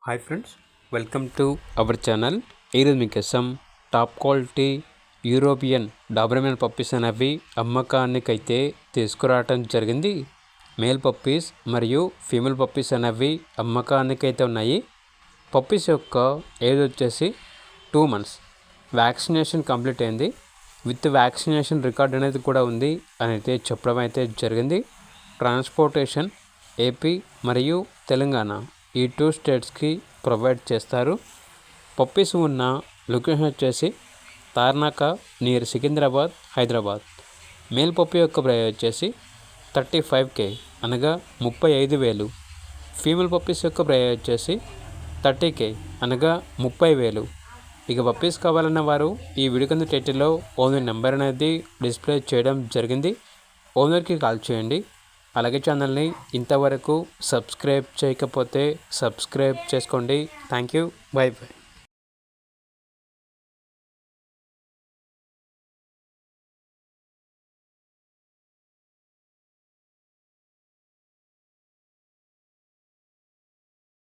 Hi friends, welcome to our channel. ఈరోజు మీకోసం top quality European Doberman puppies అనేవి అమ్మకానికైతే తీసుకురావటం జరిగింది. మేల్ పప్పీస్ మరియు ఫీమేల్ పప్పీస్ అనేవి అమ్మకానికైతే ఉన్నాయి. పప్పీస్ యొక్క ఏజ్ వచ్చేసి 2 months. వ్యాక్సినేషన్ కంప్లీట్ అయింది. విత్ వ్యాక్సినేషన్ రికార్డ్ అనేది కూడా ఉంది అని అయితే చెప్పడం అయితే జరిగింది. ట్రాన్స్పోర్టేషన్ ఏపీ మరియు తెలంగాణ ఈ 2 స్టేట్స్కి ప్రొవైడ్ చేస్తారు. పప్పీస్ ఉన్న లొకేషన్ వచ్చేసి Tarnaka near Secunderabad, Hyderabad. Male puppy యొక్క ప్రైస్ వచ్చేసి 35K అనగా 35,000. ఫీమేల్ పప్పీస్ యొక్క ప్రైస్ వచ్చేసి 30K అనగా 30,000. ఇక పప్పీస్ కావాలన్న వారు ఈ వీడియో కింద టైటిల్లో ఓనర్ నెంబర్ అనేది డిస్ప్లే చేయడం జరిగింది. ఓనర్కి కాల్ చేయండి. అలాగే ఛానల్ని ఇంతవరకు సబ్స్క్రైబ్ చేయకపోతే సబ్స్క్రైబ్ చేసుకోండి. Thank you. By by.